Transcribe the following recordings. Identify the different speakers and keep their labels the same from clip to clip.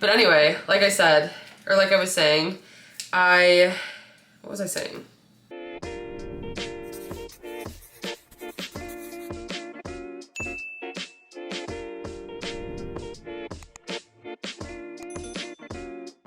Speaker 1: But anyway, like I said, or like I was saying, what was I saying?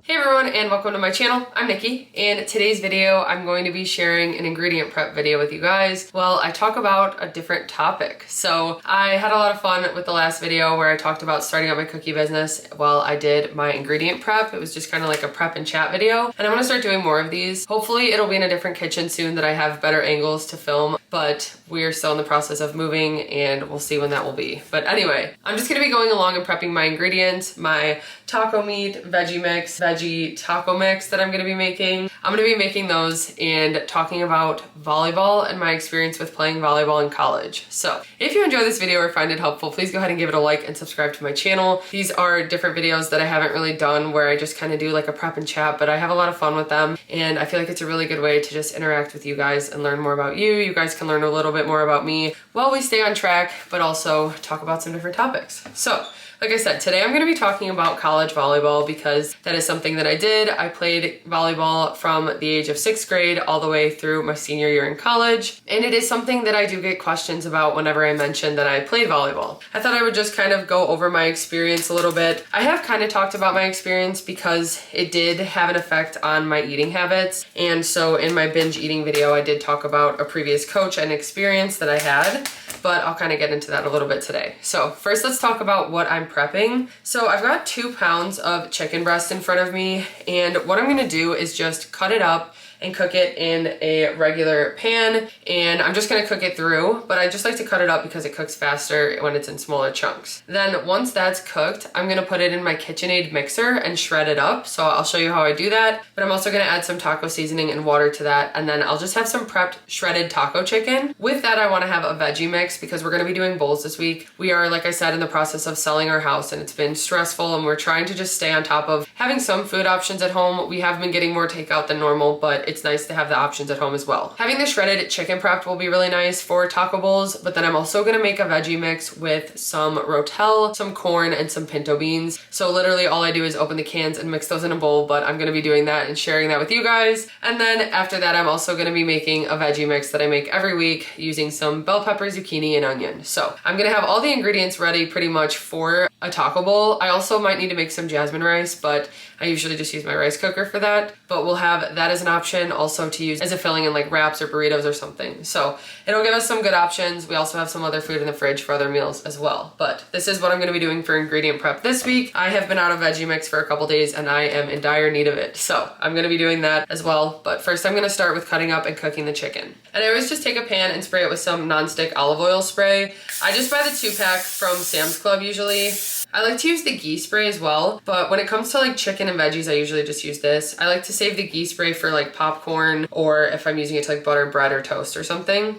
Speaker 1: Hey everyone, and welcome to my channel. I'm Nikki, and in today's video I'm going to be sharing an ingredient prep video with you guys. Well, I talk about a different topic. So I had a lot of fun with the last video where I talked about starting out my cookie business while I did my ingredient prep. It was just kind of like a prep and chat video, and I'm gonna start doing more of these. Hopefully it'll be in a different kitchen soon that I have better angles to film, but we're still in the process of moving and we'll see when that will be. But anyway, I'm just gonna be going along and prepping my ingredients, my taco meat, veggie mix, veggie taco mix that I'm gonna be making. I'm gonna be making those and talking about volleyball and my experience with playing volleyball in college. So if you enjoy this video or find it helpful, please go ahead and give it a like and subscribe to my channel. These are different videos that I haven't really done where I just kind of do like a prep and chat, but I have a lot of fun with them and I feel like it's a really good way to just interact with you guys and learn more about you. You guys can learn a little bit more about me while we stay on track, but also talk about some different topics. So like I said, today I'm going to be talking about college volleyball because that is something that I did. I played volleyball from the age of 6th grade all the way through my senior year in college, and it is something that I do get questions about whenever I mention that I played volleyball. I thought I would just kind of go over my experience a little bit. I have kind of talked about my experience because it did have an effect on my eating habits, and so in my binge eating video I did talk about a previous coach and experience that I had, but I'll kind of get into that a little bit today. So first let's talk about what I'm prepping. So I've got 2 pounds of chicken breast in front of me, and what I'm gonna do is just cut it up and cook it in a regular pan, and I'm just gonna cook it through, but I just like to cut it up because it cooks faster when it's in smaller chunks. Then once that's cooked, I'm gonna put it in my KitchenAid mixer and shred it up. So I'll show you how I do that, but I'm also gonna add some taco seasoning and water to that, and then I'll just have some prepped shredded taco chicken. With that, I wanna have a veggie mix because we're gonna be doing bowls this week. We are, like I said, in the process of selling our house, and it's been stressful, and we're trying to just stay on top of having some food options at home. We have been getting more takeout than normal, but it's nice to have the options at home as well. Having the shredded chicken prepped will be really nice for taco bowls, but then I'm also gonna make a veggie mix with some rotel, some corn, and some pinto beans. So literally all I do is open the cans and mix those in a bowl, but I'm gonna be doing that and sharing that with you guys. And then after that, I'm also gonna be making a veggie mix that I make every week using some bell pepper, zucchini, and onion. So I'm gonna have all the ingredients ready pretty much for a taco bowl. I also might need to make some jasmine rice, but I usually just use my rice cooker for that, but we'll have that as an option also to use as a filling in like wraps or burritos or something. So it'll give us some good options. We also have some other food in the fridge for other meals as well. But this is what I'm gonna be doing for ingredient prep this week. I have been out of veggie mix for a couple days and I am in dire need of it. So I'm gonna be doing that as well. But first I'm gonna start with cutting up and cooking the chicken. And I always just take a pan and spray it with some nonstick olive oil spray. I just buy the 2-pack from Sam's Club usually. I like to use the ghee spray as well, but when it comes to like chicken and veggies, I usually just use this. I like to save the ghee spray for like popcorn, or if I'm using it to like butter bread or toast or something.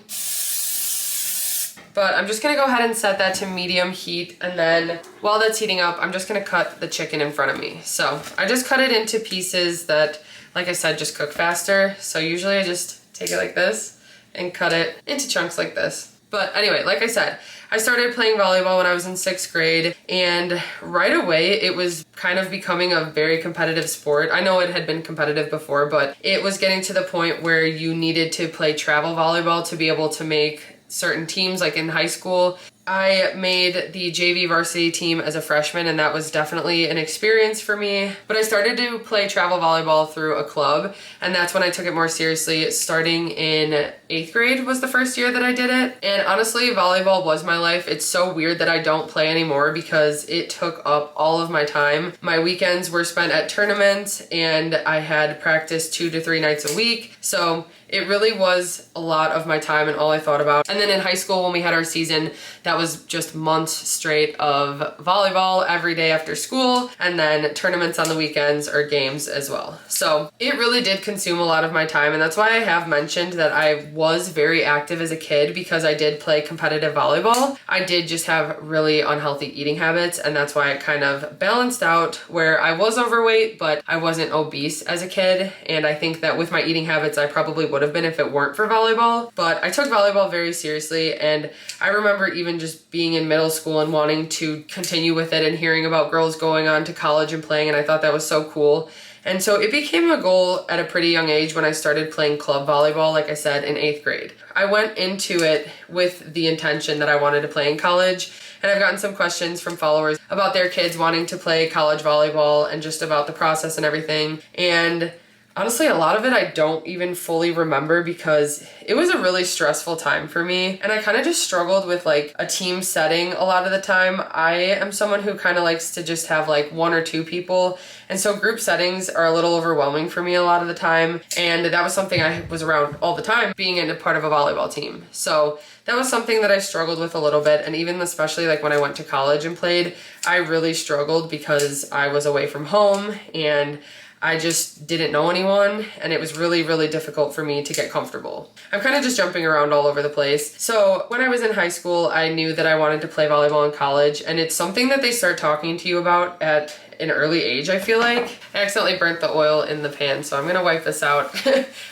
Speaker 1: But I'm just gonna go ahead and set that to medium heat, and then while that's heating up, I'm just gonna cut the chicken in front of me. So I just cut it into pieces that, like I said, just cook faster. So usually I just take it like this and cut it into chunks like this. But anyway, like I said, I started playing volleyball when I was in 6th grade, and right away it was kind of becoming a very competitive sport. I know it had been competitive before, but it was getting to the point where you needed to play travel volleyball to be able to make certain teams, like in high school. I made the JV varsity team as a freshman, and that was definitely an experience for me. But I started to play travel volleyball through a club, and that's when I took it more seriously. Starting in 8th grade was the first year that I did it. And honestly, volleyball was my life. It's so weird that I don't play anymore because it took up all of my time. My weekends were spent at tournaments, and I had practice 2 to 3 nights a week. So it really was a lot of my time and all I thought about. And then in high school, when we had our season, that was just months straight of volleyball every day after school, and then tournaments on the weekends or games as well. So it really did consume a lot of my time, and that's why I have mentioned that I was very active as a kid because I did play competitive volleyball. I did just have really unhealthy eating habits, and that's why it kind of balanced out where I was overweight, but I wasn't obese as a kid. And I think that with my eating habits, I probably would would have been if it weren't for volleyball. But I took volleyball very seriously, and I remember even just being in middle school and wanting to continue with it and hearing about girls going on to college and playing, and I thought that was so cool. And so it became a goal at a pretty young age when I started playing club volleyball, like I said, in 8th grade. I went into it with the intention that I wanted to play in college, and I've gotten some questions from followers about their kids wanting to play college volleyball and just about the process and everything. And honestly, a lot of it I don't even fully remember because it was a really stressful time for me, and I kind of just struggled with like a team setting a lot of the time. I am someone who kind of likes to just have like 1 or 2 people, and so group settings are a little overwhelming for me a lot of the time, and that was something I was around all the time, being in a part of a volleyball team. So that was something that I struggled with a little bit, and even especially like when I went to college and played, I really struggled because I was away from home and I just didn't know anyone, and it was really, really difficult for me to get comfortable. I'm kind of just jumping around all over the place. So when I was in high school, I knew that I wanted to play volleyball in college, and it's something that they start talking to you about at an early age, I feel like. I accidentally burnt the oil in the pan, so I'm gonna wipe this out.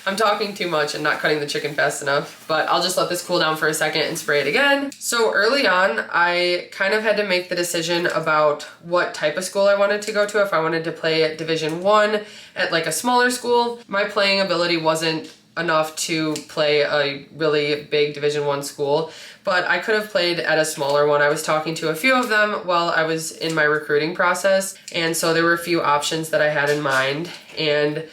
Speaker 1: I'm talking too much and not cutting the chicken fast enough, but I'll just let this cool down for a second and spray it again. So early on, I kind of had to make the decision about what type of school I wanted to go to. If I wanted to play at Division 1 at like a smaller school, my playing ability wasn't enough to play a really big Division 1 school, but I could have played at a smaller one. I was talking to a few of them while I was in my recruiting process, and so there were a few options that I had in mind, and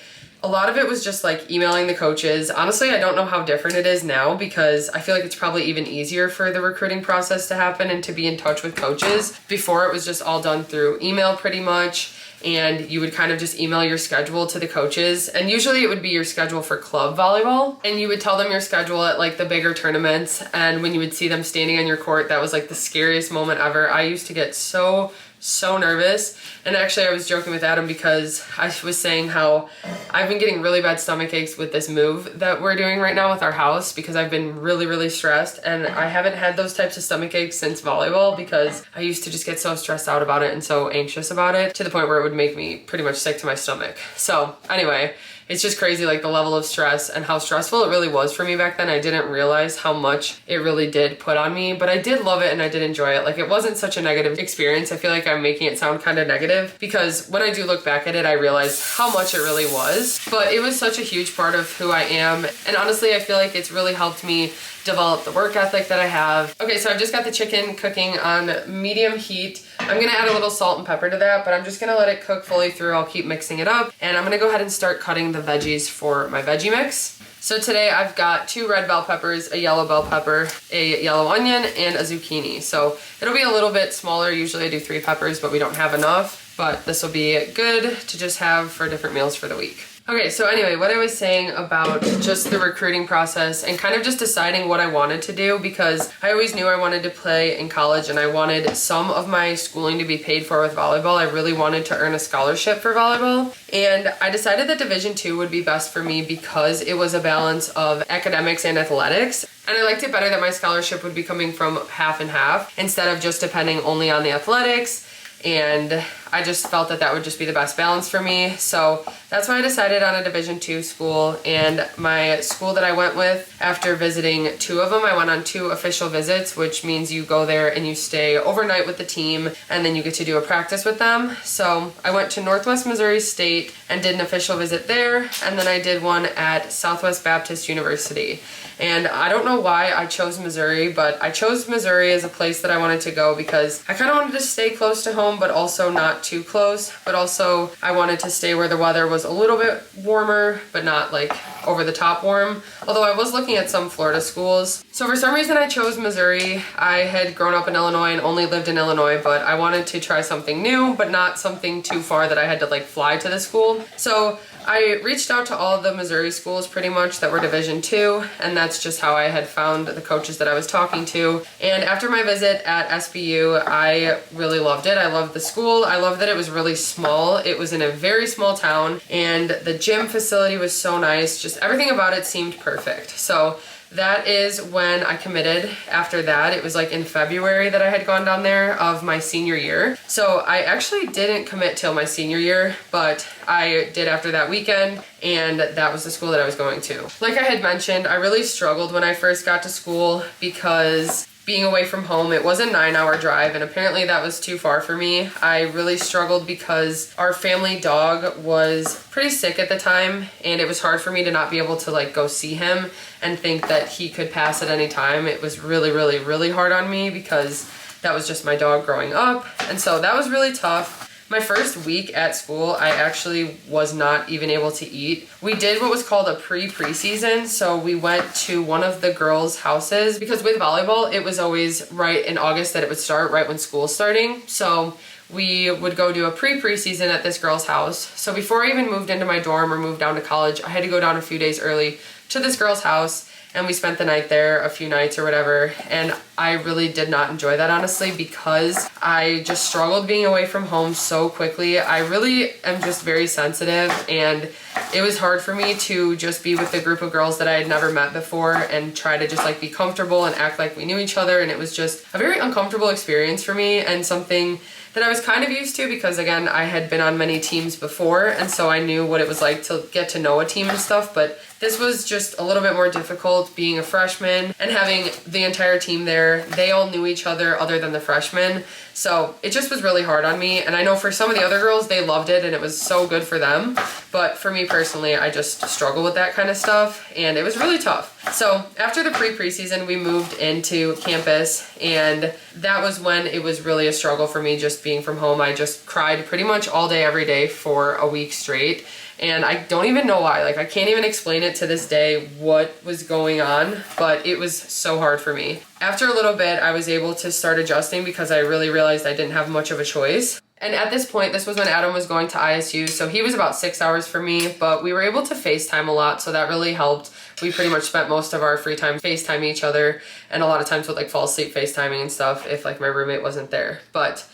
Speaker 1: a lot of it was just like emailing the coaches. Honestly, I don't know how different it is now because I feel like it's probably even easier for the recruiting process to happen and to be in touch with coaches. Before, it was just all done through email pretty much, and you would kind of just email your schedule to the coaches, and usually it would be your schedule for club volleyball, and you would tell them your schedule at like the bigger tournaments, and when you would see them standing on your court, that was like the scariest moment ever. I used to get so nervous, and actually I was joking with Adam because I was saying how I've been getting really bad stomach aches with this move that we're doing right now with our house because I've been really stressed, and I haven't had those types of stomach aches since volleyball because I used to just get so stressed out about it and so anxious about it to the point where it would make me pretty much sick to my stomach. So anyway, it's just crazy like the level of stress and how stressful it really was for me back then. I didn't realize how much it really did put on me, but I did love it and I did enjoy it. Like, it wasn't such a negative experience. I feel like I'm making it sound kind of negative because when I do look back at it, I realize how much it really was, but it was such a huge part of who I am. And honestly, I feel like it's really helped me develop the work ethic that I have. Okay, so I've just got the chicken cooking on medium heat. I'm gonna add a little salt and pepper to that, but I'm just gonna let it cook fully through. I'll keep mixing it up, and I'm gonna go ahead and start cutting the veggies for my veggie mix. So today I've got 2 red bell peppers, a yellow bell pepper, a yellow onion, and a zucchini. So it'll be a little bit smaller. Usually I do 3 peppers, but we don't have enough. But this will be good to just have for different meals for the week. Okay, so anyway, what I was saying about just the recruiting process and kind of just deciding what I wanted to do, because I always knew I wanted to play in college and I wanted some of my schooling to be paid for with volleyball. I really wanted to earn a scholarship for volleyball, and I decided that Division 2 would be best for me because it was a balance of academics and athletics. And I liked it better that my scholarship would be coming from half and half instead of just depending only on the athletics. And I just felt that that would just be the best balance for me. So that's why I decided on a Division 2 school. And my school that I went with, after visiting 2 of them, I went on 2 official visits, which means you go there and you stay overnight with the team and then you get to do a practice with them. So I went to Northwest Missouri State and did an official visit there, and then I did one at Southwest Baptist University. And I don't know why I chose Missouri, but I chose Missouri as a place that I wanted to go because I kind of wanted to stay close to home, but also not too close. But also I wanted to stay where the weather was a little bit warmer, but not like over the top warm. Although I was looking at some Florida schools. So for some reason I chose Missouri. I had grown up in Illinois and only lived in Illinois, but I wanted to try something new, but not something too far that I had to like fly to the school. So I reached out to all of the Missouri schools pretty much that were Division 2, and that's just how I had found the coaches that I was talking to. And after my visit at SBU, I really loved it. I loved the school. I loved that it was really small. It was in a very small town, and the gym facility was so nice. Just everything about it seemed perfect. So that is when I committed. After that, it was like in February that I had gone down there of my senior year. So I actually didn't commit till my senior year, but I did after that weekend, and that was the school that I was going to. Like I had mentioned, I really struggled when I first got to school because being away from home, it was a 9-hour drive, and apparently that was too far for me. I really struggled because our family dog was pretty sick at the time, and it was hard for me to not be able to like go see him and think that he could pass at any time. It was really, really, really hard on me because that was just my dog growing up, and so that was really tough. My first week at school, I actually was not even able to eat. We did what was called a preseason. So we went to one of the girls' houses because with volleyball, it was always right in August that it would start, right when school's starting. So we would go do a preseason at this girl's house. So before I even moved into my dorm or moved down to college, I had to go down a few days early to this girl's house, and we spent the night there, a few nights or whatever, and I really did not enjoy that, honestly, because I just struggled being away from home so quickly. I really am just very sensitive, and it was hard for me to just be with the group of girls that I had never met before and try to just like be comfortable and act like we knew each other, and it was just a very uncomfortable experience for me, and something that I was kind of used to because, again, I had been on many teams before, and so I knew what it was like to get to know a team and stuff, but this was just a little bit more difficult being a freshman and having the entire team there. They all knew each other than the freshmen, so it just was really hard on me, and I know for some of the other girls, they loved it and it was so good for them, but for me personally, I just struggle with that kind of stuff, and it was really tough. So after the preseason, we moved into campus, and that was when it was really a struggle for me just being from home. I just cried pretty much all day, every day for a week straight. And I don't even know why. Like, I can't even explain it to this day what was going on, but it was so hard for me. After a little bit, I was able to start adjusting because I really realized I didn't have much of a choice. And at this point, this was when Adam was going to ISU, so he was about 6 hours for me, but we were able to FaceTime a lot, so that really helped. We pretty much spent most of our free time FaceTiming each other, and a lot of times would like fall asleep FaceTiming and stuff if like my roommate wasn't there. But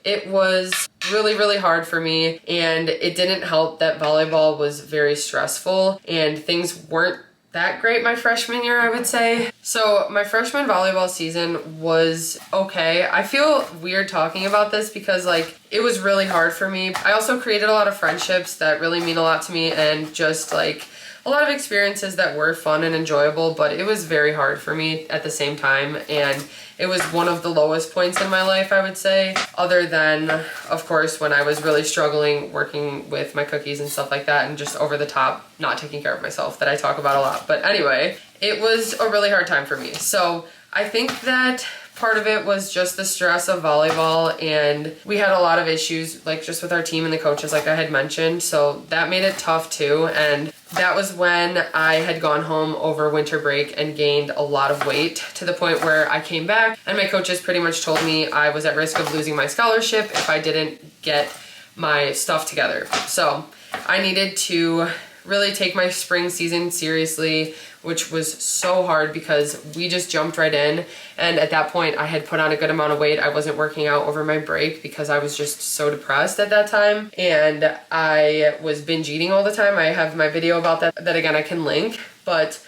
Speaker 1: it was really, really hard for me, and it didn't help that volleyball was very stressful and things weren't that great my freshman year, I would say. So my freshman volleyball season was okay. I feel weird talking about this because like it was really hard for me. I also created a lot of friendships that really mean a lot to me, and just like a lot of experiences that were fun and enjoyable, but it was very hard for me at the same time, and it was one of the lowest points in my life, I would say, other than, of course, when I was really struggling working with my cookies and stuff like that, and just over the top, not taking care of myself, that I talk about a lot. But anyway, it was a really hard time for me. So I think that part of it was just the stress of volleyball, and we had a lot of issues like just with our team and the coaches, like I had mentioned, so that made it tough too. And that was when I had gone home over winter break and gained a lot of weight, to the point where I came back and my coaches pretty much told me I was at risk of losing my scholarship if I didn't get my stuff together. So I needed to really take my spring season seriously, which was so hard because we just jumped right in. And at that point, I had put on a good amount of weight. I wasn't working out over my break because I was just so depressed at that time. And I was binge eating all the time. I have my video about that again, I can link. But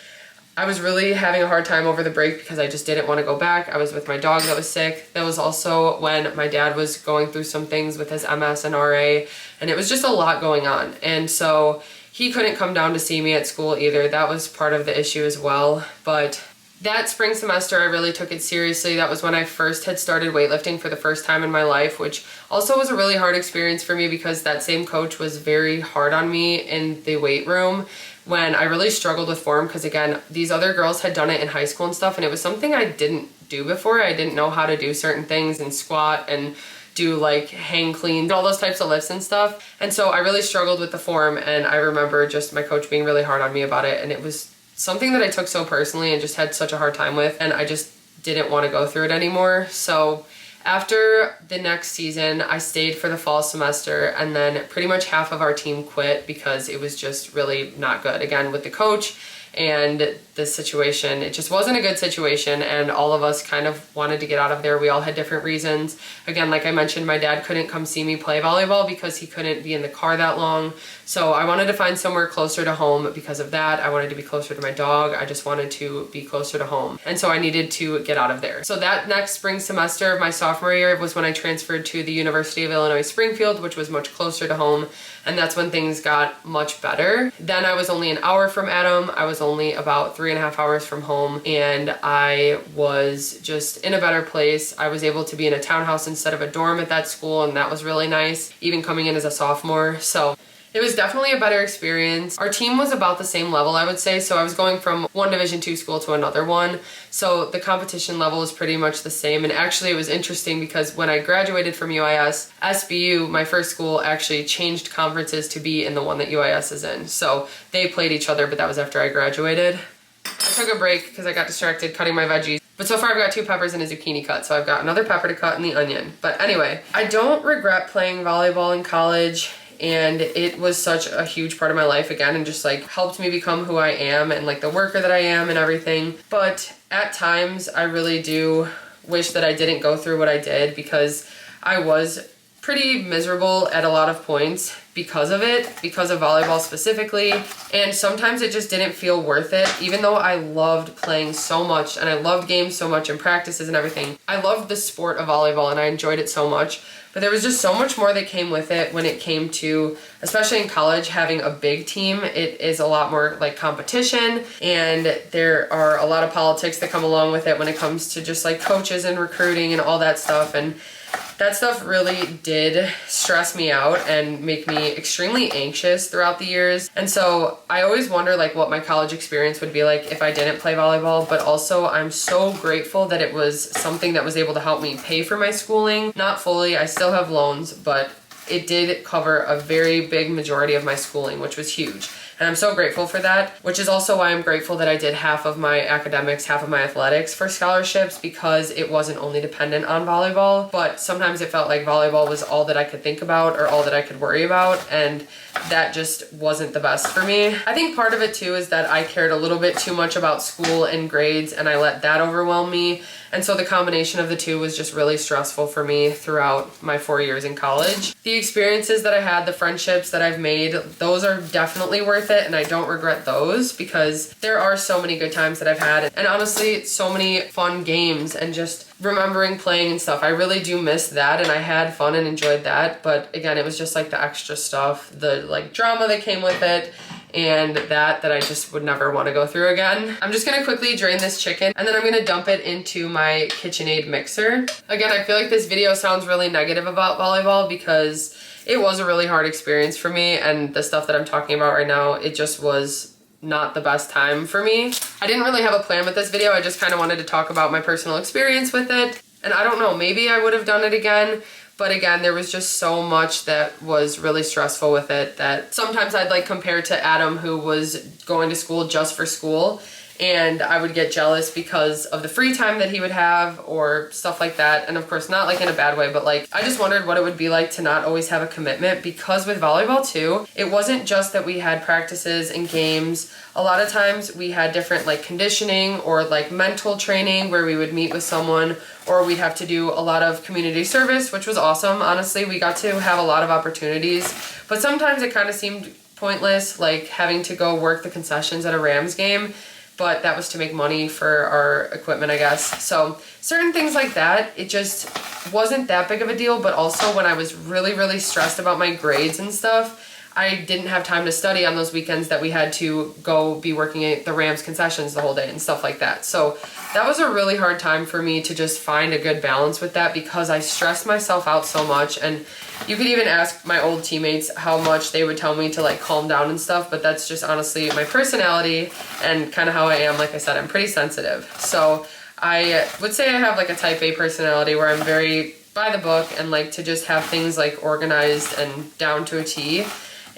Speaker 1: I was really having a hard time over the break because I just didn't want to go back. I was with my dog that was sick. That was also when my dad was going through some things with his MS and RA. And it was just a lot going on. And so he couldn't come down to see me at school either. That was part of the issue as well. But that spring semester, I really took it seriously. That was when I first had started weightlifting for the first time in my life, which also was a really hard experience for me because that same coach was very hard on me in the weight room when I really struggled with form, because again, these other girls had done it in high school and stuff, and it was something I didn't do before. I didn't know how to do certain things and squat and do like hang clean, all those types of lifts and stuff. And so I really struggled with the form, and I remember just my coach being really hard on me about it, and it was something that I took so personally and just had such a hard time with, and I just didn't want to go through it anymore. So after the next season, I stayed for the fall semester, and then pretty much half of our team quit because it was just really not good. Again, with the coach and this situation, it just wasn't a good situation, and all of us kind of wanted to get out of there. We all had different reasons. Again, like I mentioned, my dad couldn't come see me play volleyball because he couldn't be in the car that long. So I wanted to find somewhere closer to home because of that. I wanted to be closer to my dog. I just wanted to be closer to home. And so I needed to get out of there. So that next spring semester of my sophomore year was when I transferred to the University of Illinois Springfield, which was much closer to home. And that's when things got much better. Then I was only an hour from Adam. I was only about 3.5 hours from home, and I was just in a better place. I was able to be in a townhouse instead of a dorm at that school, and that was really nice, even coming in as a sophomore. So it was definitely a better experience. Our team was about the same level, I would say. So I was going from one Division II school to another one. So the competition level was pretty much the same. And actually it was interesting because when I graduated from UIS, SBU, my first school, actually changed conferences to be in the one that UIS is in. So they played each other, but that was after I graduated. I took a break because I got distracted cutting my veggies. But so far I've got 2 peppers and a zucchini cut. So I've got another pepper to cut and the onion. But anyway, I don't regret playing volleyball in college. And it was such a huge part of my life again, and just like helped me become who I am and like the worker that I am and everything. But at times I really do wish that I didn't go through what I did, because I was pretty miserable at a lot of points because of it, because of volleyball specifically. And sometimes it just didn't feel worth it, even though I loved playing so much and I loved games so much and practices and everything. I loved the sport of volleyball and I enjoyed it so much. But there was just so much more that came with it when it came to, especially in college, having a big team. It is a lot more like competition, and there are a lot of politics that come along with it when it comes to just like coaches and recruiting and all that stuff. And that stuff really did stress me out and make me extremely anxious throughout the years. And so I always wonder like what my college experience would be like if I didn't play volleyball, but also I'm so grateful that it was something that was able to help me pay for my schooling. Not fully, I still have loans, but it did cover a very big majority of my schooling, which was huge. And I'm so grateful for that, which is also why I'm grateful that I did half of my academics, half of my athletics for scholarships, because it wasn't only dependent on volleyball, but sometimes it felt like volleyball was all that I could think about or all that I could worry about, and that just wasn't the best for me. I think part of it too is that I cared a little bit too much about school and grades, and I let that overwhelm me. And so the combination of the two was just really stressful for me throughout my 4 years in college. The experiences that I had, the friendships that I've made, those are definitely worth it, and I don't regret those, because there are so many good times that I've had, and honestly so many fun games, and just remembering playing and stuff. I really do miss that, and I had fun and enjoyed that, but again, it was just like the extra stuff, the like drama that came with it, and that I just would never want to go through again. I'm just gonna quickly drain this chicken, and then I'm gonna dump it into my KitchenAid mixer. Again, I feel like this video sounds really negative about volleyball because it was a really hard experience for me, and the stuff that I'm talking about right now, it just was not the best time for me. I didn't really have a plan with this video. I just kind of wanted to talk about my personal experience with it. And I don't know, maybe I would have done it again. But again, there was just so much that was really stressful with it that sometimes I'd like compare to Adam, who was going to school just for school. And I would get jealous because of the free time that he would have or stuff like that. And of course, not like in a bad way, but like I just wondered what it would be like to not always have a commitment, because with volleyball too, it wasn't just that we had practices and games. A lot of times we had different like conditioning or like mental training where we would meet with someone, or we'd have to do a lot of community service, which was awesome. Honestly, we got to have a lot of opportunities, but sometimes it kind of seemed pointless, like having to go work the concessions at a Rams game. But that was to make money for our equipment, I guess. So certain things like that, it just wasn't that big of a deal. But also when I was really, really stressed about my grades and stuff, I didn't have time to study on those weekends that we had to go be working at the Rams concessions the whole day and stuff like that. So that was a really hard time for me to just find a good balance with that, because I stressed myself out so much. And you could even ask my old teammates how much they would tell me to like calm down and stuff, but that's just honestly my personality and kind of how I am. Like I said, I'm pretty sensitive. So I would say I have like a type A personality where I'm very by the book and like to just have things like organized and down to a T.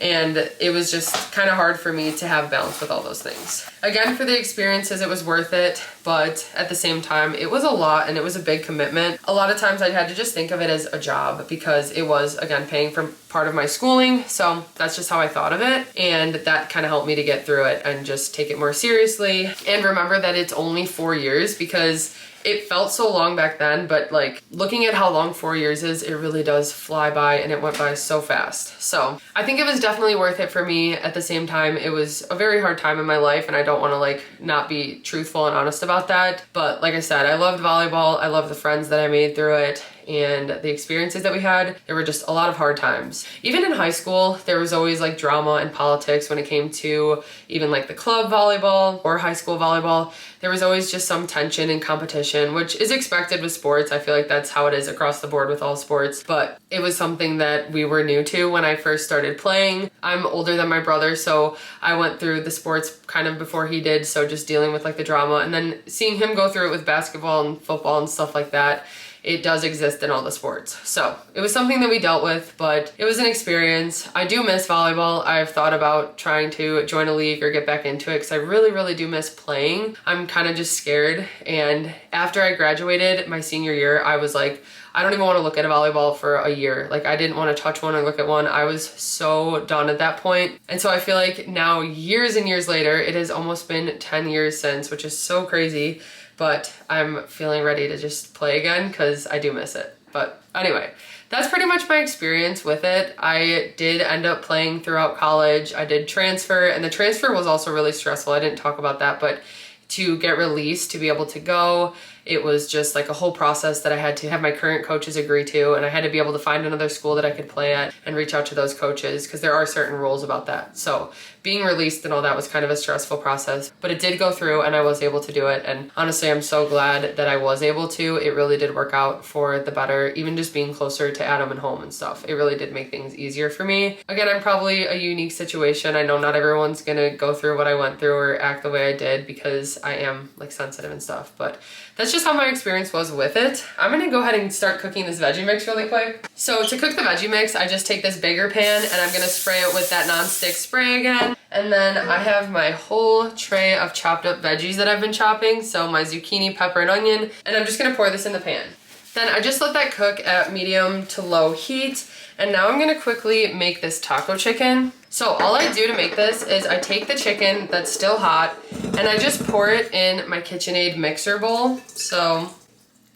Speaker 1: And it was just kind of hard for me to have balance with all those things. Again, for the experiences, it was worth it, but at the same time, it was a lot and it was a big commitment. A lot of times I had to just think of it as a job because it was, again, paying for part of my schooling. So that's just how I thought of it. And that kind of helped me to get through it and just take it more seriously. And remember that it's only 4 years, because it felt so long back then, but like looking at how long 4 years is, it really does fly by, and it went by so fast. So I think it was definitely worth it for me. At the same time, it was a very hard time in my life, and I don't want to like not be truthful and honest about that. But like I said, I loved volleyball. I love the friends that I made through it, and the experiences that we had. There were just a lot of hard times. Even in high school, there was always like drama and politics when it came to even like the club volleyball or high school volleyball. There was always just some tension and competition, which is expected with sports. I feel like that's how it is across the board with all sports, but it was something that we were new to when I first started playing. I'm older than my brother, so I went through the sports kind of before he did, so just dealing with like the drama and then seeing him go through it with basketball and football and stuff like that. It does exist in all the sports. So it was something that we dealt with, but it was an experience. I do miss volleyball. I've thought about trying to join a league or get back into it because I really, really do miss playing. I'm kind of just scared. And after I graduated my senior year, I was like, I don't even want to look at a volleyball for a year. Like I didn't want to touch one or look at one. I was so done at that point. And so I feel like now, years and years later, it has almost been 10 years since, which is so crazy. But I'm feeling ready to just play again because I do miss it. But anyway, that's pretty much my experience with it. I did end up playing throughout college. I did transfer, and the transfer was also really stressful. I didn't talk about that, but to get released, to be able to go, it was just like a whole process that I had to have my current coaches agree to, and I had to be able to find another school that I could play at and reach out to those coaches because there are certain rules about that. So being released and all that was kind of a stressful process, but it did go through and I was able to do it. And honestly, I'm so glad that I was able to. It really did work out for the better, even just being closer to Adam and home and stuff. It really did make things easier for me. Again, I'm probably a unique situation. I know not everyone's gonna go through what I went through or act the way I did because I am like sensitive and stuff, but that's just how my experience was with it. I'm gonna go ahead and start cooking this veggie mix really quick. So to cook the veggie mix, I just take this bigger pan and I'm gonna spray it with that non-stick spray again. And then I have my whole tray of chopped up veggies that I've been chopping. So my zucchini, pepper, and onion. And I'm just gonna pour this in the pan. Then I just let that cook at medium to low heat. And now I'm gonna quickly make this taco chicken. So all I do to make this is I take the chicken that's still hot and I just pour it in my KitchenAid mixer bowl. So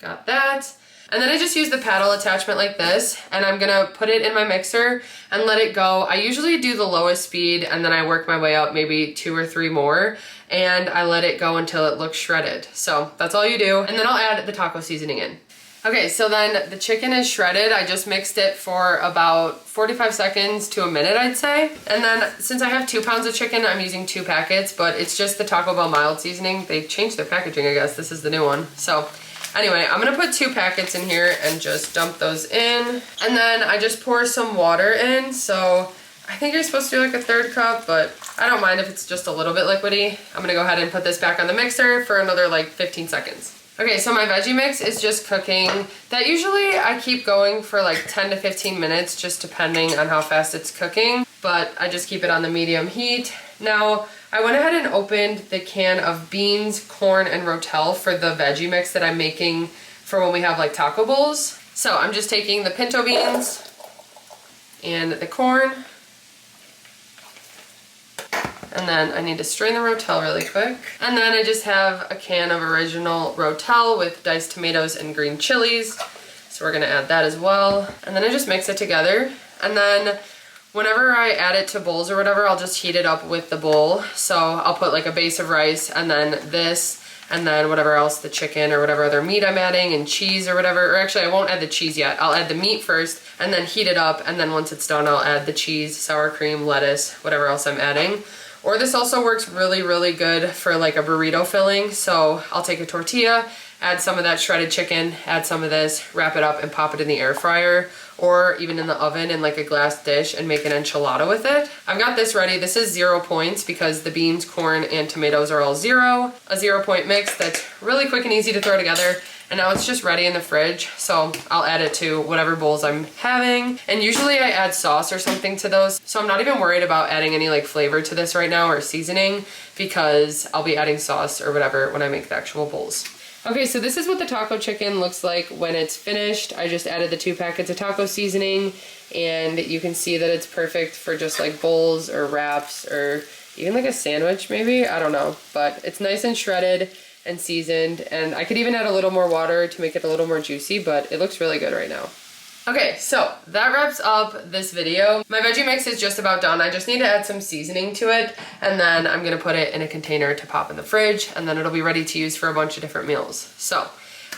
Speaker 1: got that. And then I just use the paddle attachment like this, and I'm gonna put it in my mixer and let it go. I usually do the lowest speed and then I work my way up maybe 2 or 3 more, and I let it go until it looks shredded. So that's all you do. And then I'll add the taco seasoning in. Okay, so then the chicken is shredded. I just mixed it for about 45 seconds to a minute, I'd say. And then since I have 2 pounds of chicken, I'm using 2 packets, but it's just the Taco Bell mild seasoning. They've changed their packaging, I guess. This is the new one. So anyway, I'm gonna put 2 packets in here and just dump those in. And then I just pour some water in. So I think you're supposed to do like a 1/3 cup, but I don't mind if it's just a little bit liquidy. I'm gonna go ahead and put this back on the mixer for another like 15 seconds. Okay, so my veggie mix is just cooking. That usually I keep going for like 10 to 15 minutes, just depending on how fast it's cooking, but I just keep it on the medium heat. Now, I went ahead and opened the can of beans, corn, and rotel for the veggie mix that I'm making for when we have like taco bowls. So I'm just taking the pinto beans and the corn, and then I need to strain the rotel really quick. And then I just have a can of original rotel with diced tomatoes and green chilies. So we're gonna add that as well. And then I just mix it together. And then whenever I add it to bowls or whatever, I'll just heat it up with the bowl. So I'll put like a base of rice and then this, and then whatever else, the chicken or whatever other meat I'm adding, and cheese or whatever. Or actually, I won't add the cheese yet. I'll add the meat first and then heat it up. And then once it's done, I'll add the cheese, sour cream, lettuce, whatever else I'm adding. Or this also works really, really good for like a burrito filling. So I'll take a tortilla, add some of that shredded chicken, add some of this, wrap it up and pop it in the air fryer, or even in the oven in like a glass dish and make an enchilada with it. I've got this ready. This is 0 points because the beans, corn, and tomatoes are all 0. A 0 point mix that's really quick and easy to throw together. and now it's just ready in the fridge. So I'll add it to whatever bowls I'm having. And usually I add sauce or something to those. So I'm not even worried about adding any like flavor to this right now or seasoning, because I'll be adding sauce or whatever when I make the actual bowls. Okay, so this is what the taco chicken looks like when it's finished. I just added the 2 packets of taco seasoning, and you can see that it's perfect for just like bowls or wraps or even like a sandwich maybe, I don't know. But it's nice and shredded and seasoned, and I could even add a little more water to make it a little more juicy, but it looks really good right now. Okay, so that wraps up this video. My veggie mix is just about done. I just need to add some seasoning to it, and then I'm gonna put it in a container to pop in the fridge, and then it'll be ready to use for a bunch of different meals. So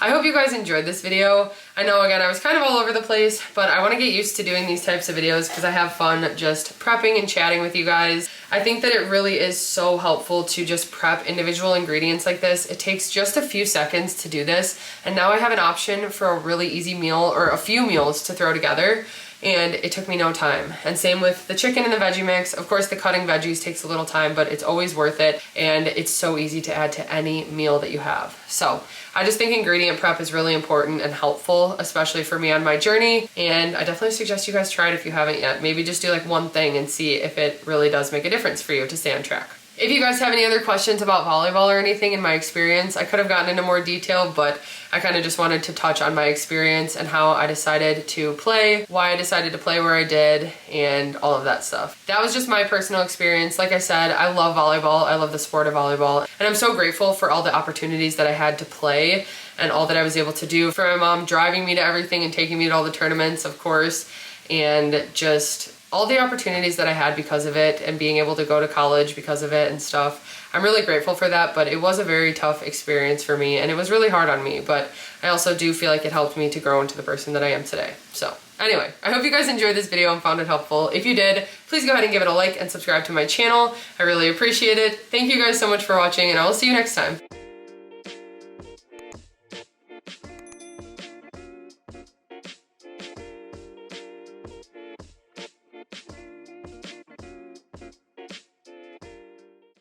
Speaker 1: I hope you guys enjoyed this video. I know, again, I was kind of all over the place, but I want to get used to doing these types of videos because I have fun just prepping and chatting with you guys. I think that it really is so helpful to just prep individual ingredients like this. It takes just a few seconds to do this, and now I have an option for a really easy meal or a few meals to throw together, and it took me no time. And same with the chicken and the veggie mix. Of course, the cutting veggies takes a little time, but it's always worth it, and it's so easy to add to any meal that you have. So I just think ingredient prep is really important and helpful, especially for me on my journey, and I definitely suggest you guys try it if you haven't yet. Maybe just do like one thing and see if it really does make a difference for you to stay on track. If you guys have any other questions about volleyball or anything in my experience, I could have gotten into more detail, but I kind of just wanted to touch on my experience and how I decided to play, why I decided to play where I did, and all of that stuff. That was just my personal experience. Like I said, I love volleyball. I love the sport of volleyball, and I'm so grateful for all the opportunities that I had to play and all that I was able to do. For my mom driving me to everything and taking me to all the tournaments, of course, and just all the opportunities that I had because of it, and being able to go to college because of it and stuff. I'm really grateful for that, but it was a very tough experience for me, and it was really hard on me, but I also do feel like it helped me to grow into the person that I am today. So anyway, I hope you guys enjoyed this video and found it helpful. If you did, please go ahead and give it a like and subscribe to my channel. I really appreciate it. Thank you guys so much for watching, and I will see you next time.